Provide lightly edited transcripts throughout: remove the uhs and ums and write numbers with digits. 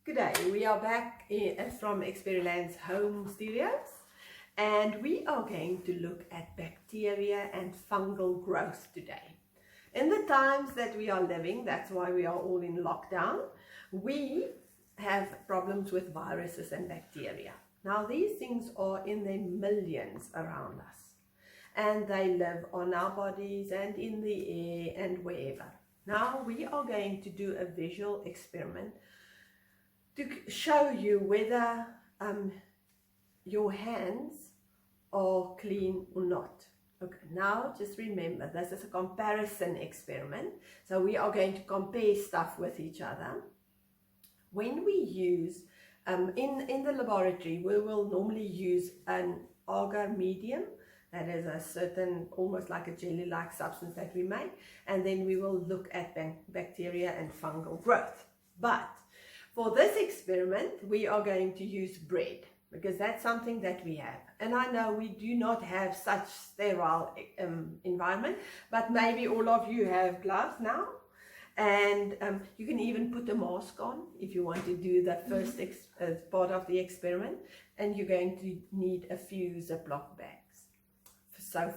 Good day, we are back from Experiland's home studios, and we are going to look at bacteria and fungal growth today. In the times that we are living, that's why we are all in lockdown, we have problems with viruses and bacteria. Now these things are in their millions around us, and they live on our bodies and in the air and wherever. Now we are going to do a visual experiment to show you whether your hands are clean or not. Okay, now just remember, this is a comparison experiment, so we are going to compare stuff with each other. When we use, in the laboratory, we will normally use an agar medium, that is a certain, almost like a jelly-like substance that we make, and then we will look at bacteria and fungal growth. But for this experiment, we are going to use bread, because that's something that we have. And I know we do not have such sterile environment, but maybe all of you have gloves now. And you can even put a mask on if you want to do the first part of the experiment. And you're going to need a few Ziploc bags. So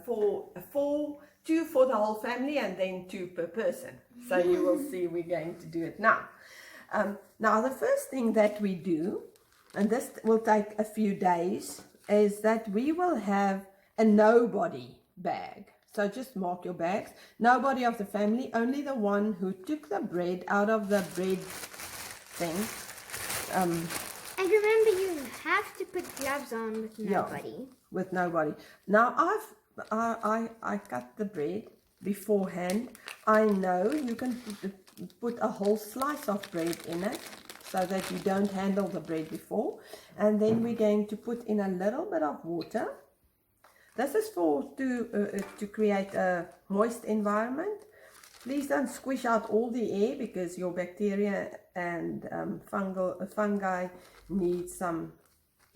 two for the whole family and then 2 per person. So you will see we're going to do it now. Now the first thing that we do, and this will take a few days, is that we will have a nobody bag. So just mark your bags. Nobody of the family, only the one who took the bread out of the bread thing. And remember, you have to put gloves on with nobody. Yeah, with nobody. Now I cut the bread beforehand. I know you can put a whole slice of bread in it, so that you don't handle the bread before. And then we're going to put in a little bit of water. This is to create a moist environment. Please don't squish out all the air, because your bacteria and fungi need some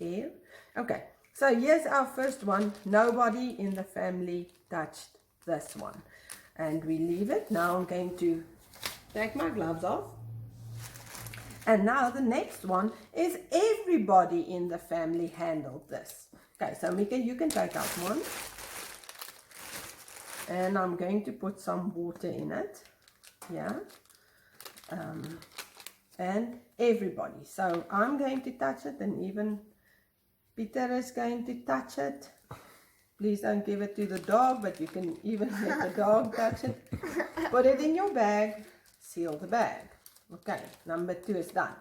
air. Okay, so here's our first one. Nobody in the family touched this one. And we leave it. Now I'm going to take my gloves off. And now the next one is everybody in the family handled this. Okay, so Mika, you can take out one. And I'm going to put some water in it. Yeah. And everybody. So I'm going to touch it, and even Peter is going to touch it. Please don't give it to the dog, but you can even let the dog touch it. Put it in your bag. Seal the bag. Okay, number 2 is done.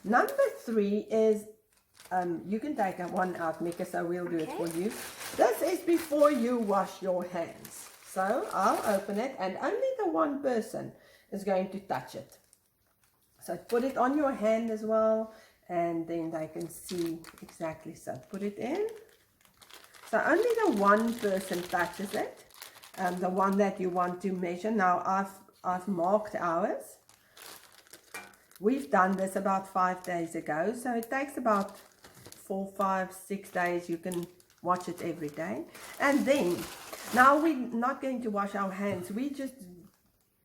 Number 3 is, you can take one out, Mika, so we'll do it for you. This is before you wash your hands. So I'll open it, and only the one person is going to touch it. So put it on your hand as well, and then they can see exactly. So put it in. So only the one person touches it, the one that you want to measure. Now I've marked ours. We've done this about 5 days ago, so it takes about 4, 5, 6 days. You can watch it every day. And then, now we're not going to wash our hands. We just,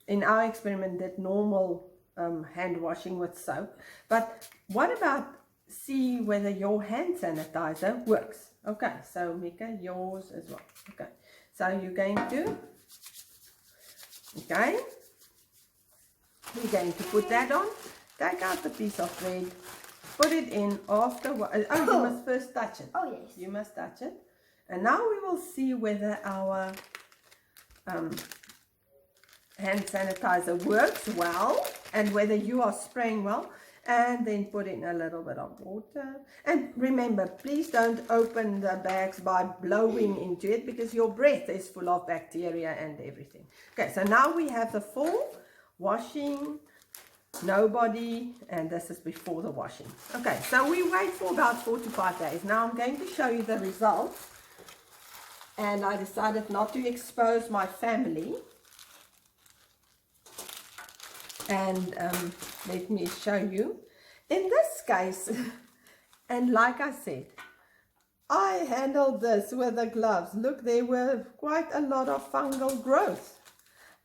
in our experiment, did normal hand washing with soap. But what about see whether your hand sanitizer works? Okay, so Mika, yours as well. Okay, so you're going to, okay, you're going to put that on. Take out the piece of bread, put it in after. Oh, you must first touch it. Oh, yes. You must touch it. And now we will see whether our hand sanitizer works well, and whether you are spraying well. And then put in a little bit of water. And remember, please don't open the bags by blowing into it, because your breath is full of bacteria and everything. Okay, so now we have the full washing, nobody, and this is before the washing. Okay, so we wait for about 4 to 5 days. Now I'm going to show you the results. And I decided not to expose my family. And let me show you. In this case, and like I said, I handled this with the gloves. Look, there were quite a lot of fungal growth.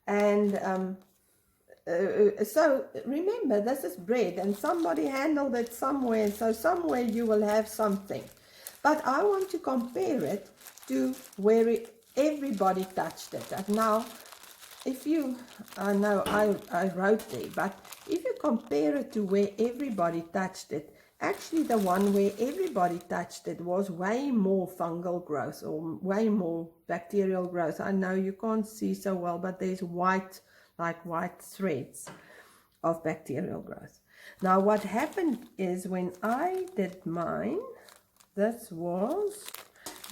And so remember, this is bread and somebody handled it somewhere, so somewhere you will have something. But I want to compare it to where everybody touched it. And now, if you, I know I wrote there, but if you compare it to where everybody touched it, actually the one where everybody touched it was way more fungal growth or way more bacterial growth. I know you can't see so well, but there's white, like white threads of bacterial growth. Now what happened is when I did mine, this was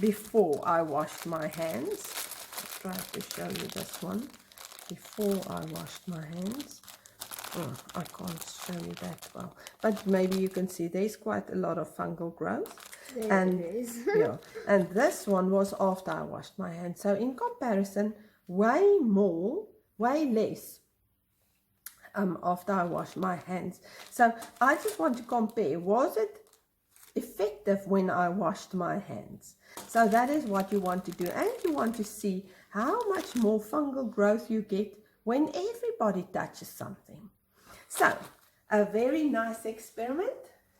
before I washed my hands. I'll try to show you this one. Before I washed my hands. Oh, I can't show you that well. But maybe you can see there's quite a lot of fungal growth. There it is. Yeah, and this one was after I washed my hands. So in comparison, way more, way less after I washed my hands. So I just want to compare. Was it effective when I washed my hands? So that is what you want to do, and you want to see how much more fungal growth you get when everybody touches something. So a very nice experiment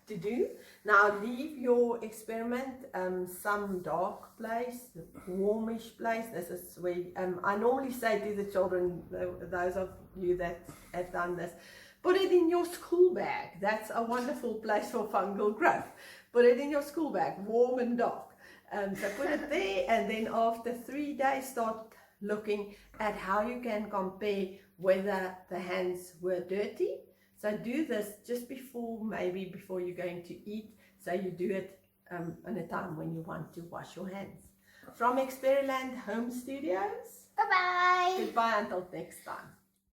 to do. Now leave your experiment some dark place, warmish place. This is where I normally say to the children, those of you that have done this, put it in your school bag. That's a wonderful place for fungal growth. Put it in your school bag, warm and dark. So put it there, and then after 3 days start looking at how you can compare whether the hands were dirty. So do this just before, maybe before you're going to eat. So you do it on a time when you want to wash your hands. From Experiland Home Studios. Bye-bye. Goodbye until next time.